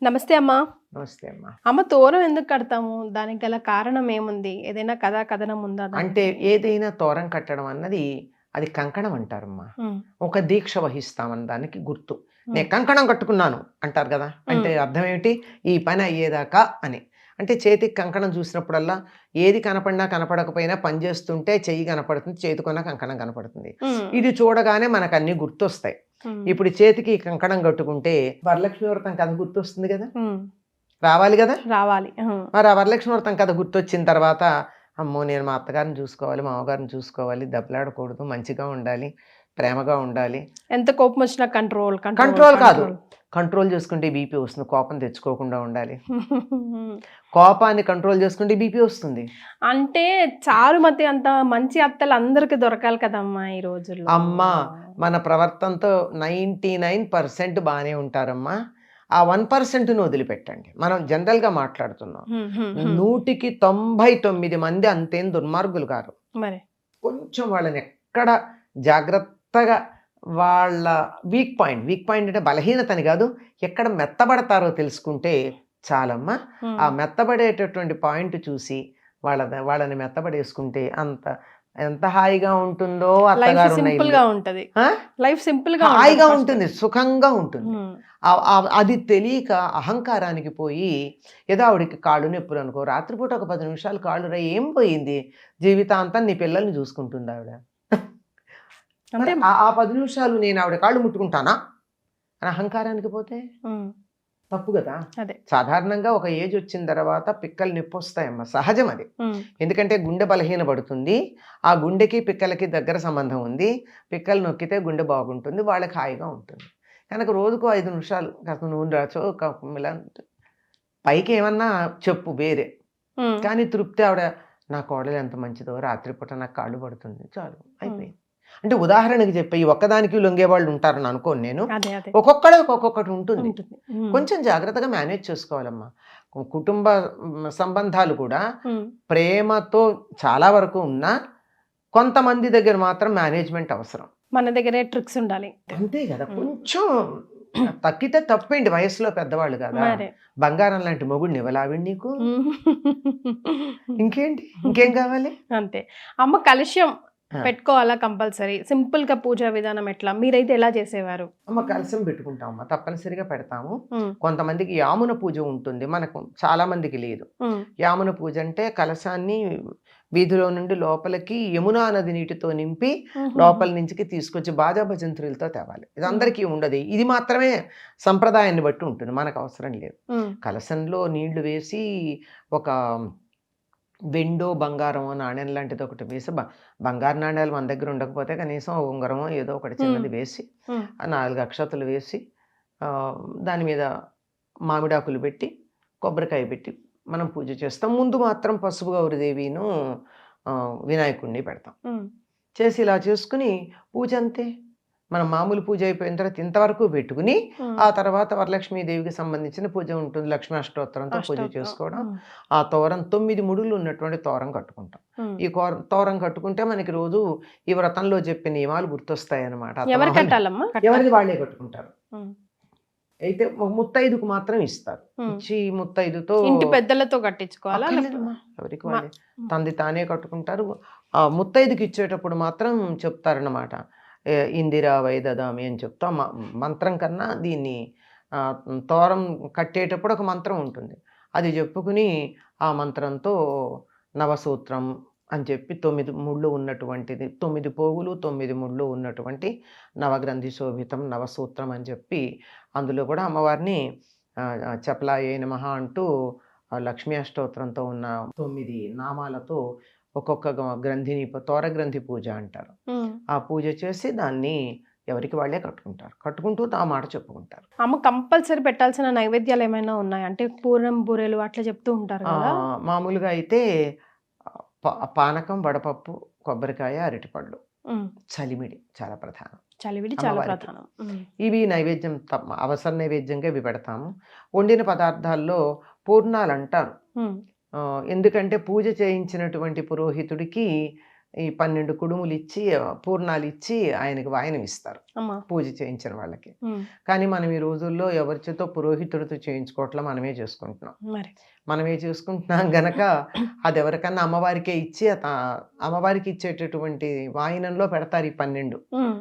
నమస్తే అమ్మా. నమస్తే అమ్మా. అమ్మ, తోరం ఎందుకు కడతాము? దానికి గల కారణం ఏముంది? ఏదైనా కథనం ఉందా అంటే దానికి? ఏదైనా తోరం కట్టడం అన్నది అది కంకణం అంటారమ్మా. ఉమ్, ఒక దీక్ష వహిస్తామన్న దానికి గుర్తు. ఉమ్, నేను కంకణం కట్టుకున్నాను అంటారు కదా. అంటే ఉమ్, అర్థం ఏమిటి? ఈ పని అయ్యేదాకా అని. అంటే చేతికి కంకణం చూసినప్పుడల్లా ఏది కనపడినా కనపడకపోయినా పని చేస్తుంటే చెయ్యి కనపడుతుంది, చేతికున్న కంకణం కనపడుతుంది. ఉమ్, ఇది చూడగానే మనకు అన్ని గుర్తొస్తాయి. ఉమ్, ఇప్పుడు చేతికి కంకణం కట్టుకుంటే వరలక్ష్మి వ్రతం కథ గుర్తొస్తుంది కదా, ఉమ్, రావాలి కదా. రావాలి. ఉమ్, మరి ఆ వరలక్ష్మి వ్రతం కథ గుర్తొచ్చిన తర్వాత అమ్మో నేను మా అత్తగారిని చూసుకోవాలి, మా అమ్మగారిని చూసుకోవాలి, దెబ్బలాడకూడదు, మంచిగా ఉండాలి, ప్రేమగా ఉండాలి. ఎంత కోపం వచ్చినా కంట్రోల్ కంట్రోల్ కాదు, కంట్రోల్ చేసుకుంటే బీపీ వస్తుంది. కోపం తెచ్చుకోకుండా ఉండాలి. కోపాన్ని కంట్రోల్ చేసుకుంటే బీపీ వస్తుంది. అంటే చారుమతి అంత మంచి అత్తలు అందరికి దొరకాలి కదమ్మా ఈ రోజుల్లో. అమ్మా, మన ప్రవర్తనతో 99% బాగానే ఉంటారమ్మా. ఆ 1%ను వదిలిపెట్టండి. మనం జనరల్గా మాట్లాడుతున్నాం. 100కి 99 మంది అంతేం దుర్మార్గులు కారు. మరి కొంచెం వాళ్ళని ఎక్కడ జాగ్రత్తగా వాళ్ళ వీక్ పాయింట్ అంటే బలహీనతని కాదు, ఎక్కడ మెత్తబడతారో తెలుసుకుంటే చాలమ్మా. ఆ మెత్తబడేటటువంటి పాయింట్ చూసి వాళ్ళని మెత్తబడేసుకుంటే ఎంత హాయిగా ఉంటుందో. అత్తగారు సింపుల్ గా ఉంటది, లైఫ్ సింపుల్ గా హాయిగా ఉంటుంది, సుఖంగా ఉంటుంది. అది తెలియక అహంకారానికి పోయి ఏదో ఆవిడికి కాళ్ళు నొప్పులు అనుకో, రాత్రిపూట ఒక 10 నిమిషాలు కాళ్ళు రా, ఏం పోయింది, జీవితాంతం నీ పిల్లల్ని చూసుకుంటుంది ఆవిడ. అంటే ఆ 10 నిమిషాలు నేను ఆవిడ కాళ్ళు ముట్టుకుంటానా అని అహంకారానికి పోతే తప్పు కదా. అదే సాధారణంగా ఒక ఏజ్ వచ్చిన తర్వాత పిక్కలు నొప్పి వస్తాయమ్మా, సహజం అది. ఎందుకంటే గుండె బలహీన పడుతుంది, ఆ గుండెకి పిక్కలకి దగ్గర సంబంధం ఉంది. పిక్కలు నొక్కితే గుండె బాగుంటుంది, వాళ్ళకి హాయిగా ఉంటుంది. కనుక రోజుకు 5 నిమిషాలు కాస్త నూనె రాచో ఇలా పైకి ఏమన్నా చెప్పు వేరే, కానీ తృప్తి ఆవిడ నా కోడలు ఎంత మంచిదో, రాత్రిపూట నాకు కాళ్ళు పడుతుంది, చాలు అయిపోయింది. అంటే ఉదాహరణకి చెప్పి ఈ ఒక్కదానికి లొంగే వాళ్ళు ఉంటారని అనుకోను నేను. ఒక్కొక్కటి ఉంటుంది. కొంచెం జాగ్రత్తగా మేనేజ్ చేసుకోవాలమ్మా. కుటుంబ సంబంధాలు కూడా ప్రేమతో చాలా వరకు ఉన్నా కొంతమంది దగ్గర మాత్రం మేనేజ్మెంట్ అవసరం. మన దగ్గరే ట్రిక్స్ ఉండాలి, అంతే కదా. కొంచెం తక్కితే తప్పేంటి, వయసులో పెద్దవాళ్ళు కదా. బంగారం లాంటి మొగుడిని ఇవ్వలావిడి నీకు, ఇంకేం కావాలి. అంతే అమ్మ. కలుష్యం పెట్టుకోవాలా కంపల్సరీ? సింపుల్ గా పూజా విధానం ఎట్లా, మీరైతే ఎలా చేసేవారు? అమ్మ కలశం పెట్టుకుంటామమ్మా, తప్పనిసరిగా పెడతాము. కొంతమందికి యామున పూజ ఉంటుంది, మనకు చాలా మందికి లేదు. యామున పూజ అంటే కలశాన్ని వీధిలో నుండి లోపలికి యమునా నది నీటితో నింపి లోపల నుంచి తీసుకొచ్చి బాజా భజంత్రులతో తేవాలి. ఇది అందరికీ ఉండదు, ఇది మాత్రమే సంప్రదాయాన్ని బట్టి ఉంటుంది, మనకు అవసరం లేదు. కలశంలో నీళ్లు వేసి ఒక వెండో బంగారమో నాణ్యం లాంటిది ఒకటి వేసి, బంగారు నాణ్యాలు మన దగ్గర ఉండకపోతే కనీసం ఉంగరమో ఏదో ఒకటి చిన్నది వేసి, 4 అక్షతలు వేసి, దాని మీద మామిడాకులు పెట్టి కొబ్బరికాయ పెట్టి మనం పూజ చేస్తాం. ముందు మాత్రం పసుపు గౌరీదేవిను వినాయకుడిని పెడతాం. చేసి ఇలా చేసుకుని పూజ అంతే. మనం మామూలు పూజ అయిపోయిన తర్వాత ఇంతవరకు పెట్టుకుని ఆ తర్వాత వరలక్ష్మీదేవికి సంబంధించిన పూజ ఉంటుంది. లక్ష్మీ అష్టోత్తరంతో పూజ చేసుకోవడం. ఆ తోరం 9 ముడులు ఉన్నటువంటి తోరం కట్టుకుంటాం. ఈ తోరం కట్టుకుంటే మనకి రోజు ఈ వ్రతంలో చెప్పిన నియమాలు గుర్తొస్తాయి అన్నమాట. ఎవరిది వాళ్ళే కట్టుకుంటారు. అయితే ముత్తైదుకు మాత్రం ఇస్తారు. ఇచ్చి ముత్తైదుతో ఇంటి పెద్దలతో కట్టించుకోవాలా, ఎవరికి వాళ్ళే తంది తానే కట్టుకుంటారు. ఆ ముత్తైదుకి ఇచ్చేటప్పుడు మాత్రం చెప్తారన్నమాట, ఇందిరా వైదదామి అని చెప్తా. మంత్రం కన్నా దీన్ని తోరం కట్టేటప్పుడు ఒక మంత్రం ఉంటుంది, అది చెప్పుకుని ఆ మంత్రంతో నవసూత్రం అని చెప్పి 9 ముళ్ళు ఉన్నటువంటిది, 9 పోగులు 9 ముళ్ళు ఉన్నటువంటి నవగ్రంథి శోభితం నవసూత్రం అని చెప్పి అందులో కూడా అమ్మవారిని చపలాయే నమః అంటూ లక్ష్మీ అష్టోత్తరంతో ఉన్న 9 నామాలతో ఒక్కొక్క గ్రంథిని తోర గ్రంథి పూజ అంటారు. ఆ పూజ చేసి దాన్ని ఎవరికి వాళ్ళే కట్టుకుంటారు. కట్టుకుంటూ ఆ మాట చెప్పుకుంటారు. అమ్మ, కంపల్సరీ పెట్టాల్సిన నైవేద్యాలు ఏమైనా ఉన్నాయి అంటే పూర్ణం బూరెలు అట్లా చెప్తూ ఉంటారు కదా. మామూలుగా అయితే పానకం, వడపప్పు, కొబ్బరికాయ, అరటిపళ్ళు, చలిమిడి చాలా ప్రధానం. ఇవి నైవేద్యం, అవసర నైవేద్యంగా ఇవి పెడతాము. వండిన పదార్థాల్లో పూర్ణాలు అంటారు. ఎందుకంటే పూజ చేయించినటువంటి పురోహితుడికి ఈ 12 కుడుములు ఇచ్చి పూర్ణాలు ఇచ్చి ఆయనకి వాయనం ఇస్తారు అమ్మా పూజ చేయించిన వాళ్ళకి. ఉమ్, కానీ మనం ఈ రోజుల్లో ఎవరి చేతో పురోహితుడితో చేయించుకోవట్లా, మనమే చేసుకుంటున్నాం. మరి మనమే చేసుకుంటున్నాం గనక అది ఎవరికన్నా అమ్మవారికే ఇచ్చి అమ్మవారికి ఇచ్చేటటువంటి వాయినంలో పెడతారు ఈ 12 ఉమ్,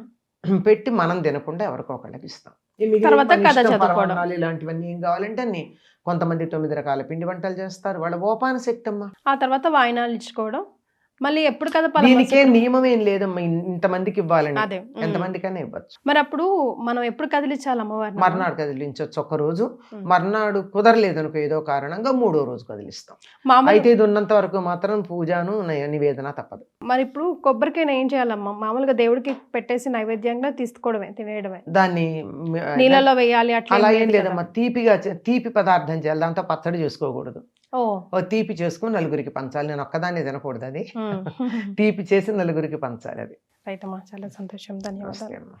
పెట్టి మనం తినకుండా ఎవరికో ఒకళ్ళకి ఇస్తాం. ఈ మిగిలిన తర్వాత మన కథ ఇష్టం, చదువుకోవడం. పరమాన్నాలు ఇలాంటివన్నీ ఏం కావాలంటే అన్ని. కొంతమంది 9 రకాల పిండి వంటలు చేస్తారు, వాళ్ళ ఓపాన శక్తి అమ్మా. ఆ తర్వాత వాయినాలు ఇచ్చుకోవడం, మళ్ళీ ఎప్పుడు కదా దీనికే నియమం ఏం లేదమ్మా, ఇంతమందికి ఇవ్వాలని. అదే ఎంతమందికైనా ఇవ్వచ్చు. మరి అప్పుడు మనం ఎప్పుడు కదిలించాలి అమ్మవారిని? మర్నాడు కదిలించవచ్చు ఒక రోజు. ఉమ్. మర్నాడు కుదరలేదు అనుకో ఏదో కారణంగా 3వ రోజు కదిలిస్తాం. మామూలు అయితే ఇది ఉన్నంత వరకు మాత్రం పూజను నివేదన తప్పదు. మరి ఇప్పుడు కొబ్బరికాయ ఏం చేయాలమ్మా? మామూలుగా దేవుడికి పెట్టేసి నైవేద్యంగా తీసుకోవడమే, తినేయడమే, దాన్ని నీళ్ళలో వేయాలి అట్లా అలా ఏం ఏం లేదు లేదమ్మా. తీపిగా తీపి పదార్థం చేయాలి, దాంతో పచ్చడి చేసుకోకూడదు. ఓ ఓ తీపి చేసుకుని నలుగురికి పంచాలి. నేను ఒక్కదాన్ని తినకూడదు అది. ఉమ్. తీపి చేసి నలుగురికి పంచాలి అది. రైట్ అమ్మా, చాలా సంతోషం, ధన్యవాదాలు. నమస్తే అమ్మా.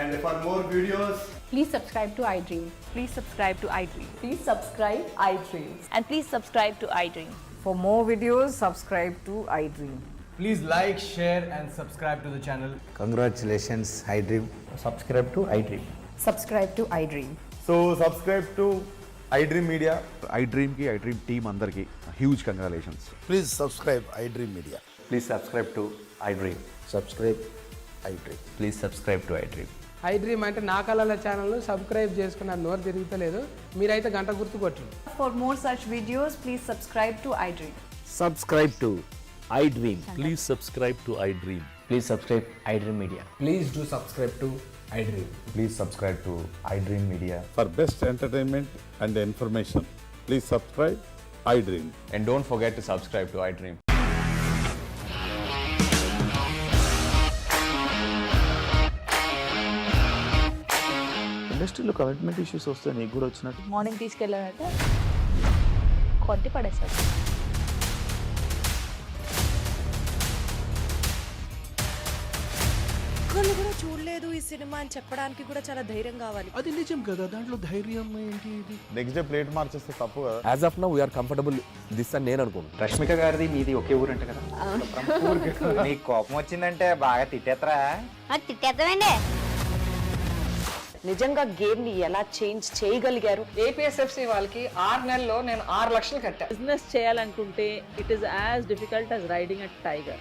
And for more videos, Please subscribe to iDream. Please subscribe to iDream. Please subscribe iDream. And please subscribe to iDream. For more videos, subscribe to iDream. please like, share, and subscribe to the channel. Congratulations, iDream. subscribe to iDream. Subscribe to iDream. So subscribe to iDream Media. iDream ki iDream team అందరికి huge congratulations. Please subscribe iDream Media. Please subscribe to iDream. Subscribe iDream. Please subscribe to iDream. iDream అంటే నా కళల channel subscribe చేసుకున్న నోరు తిరుగుతలేదు, మీరైతే గంట గుర్తు కొట్టండి. For more such videos, please subscribe to iDream. Subscribe to iDream. Please subscribe to iDream. Please subscribe iDream Media. Please do subscribe to iDream. Please subscribe to iDream Media. For best entertainment and information, please subscribe iDream. And don't forget to subscribe to iDream. ఇండస్ట్రీలో commitment issues వస్తే నీకు కూడా వచ్చినట్టు? Morning తీసుకెళ్ళానంటే కొట్టి పడేస్తారు. ఒక్కళ్ళు కూడా చూడలేదు ఈ సినిమా అని చెప్పడానికి కూడా చాలా ధైర్యం కావాలి. అది నిజం కదా, దాంట్లో ధైర్యం ఏంటి? ఇది నెక్స్ట్ డే ప్లేట్ మార్చేస్తే తప్పు కదా. As of now, we are comfortable this అని నేను అనుకుంటున్నాను. రష్మిక గారిది మీది ఒకే ఊరు అంట కదా. నీకు కోపం వచ్చిందంటే బాగా తిట్టేత్తరా? తిట్టేద్దామండి. నిజంగా గేమ్ ని ఎలా చేంజ్ చేయగలిగారు? ఏపీఎస్ఎఫ్సి వాళ్ళకి 6 నెలల్లో నేను 6 లక్షలు కట్టా. బిజినెస్ చేయాలనుకుంటే it is as difficult as riding a tiger.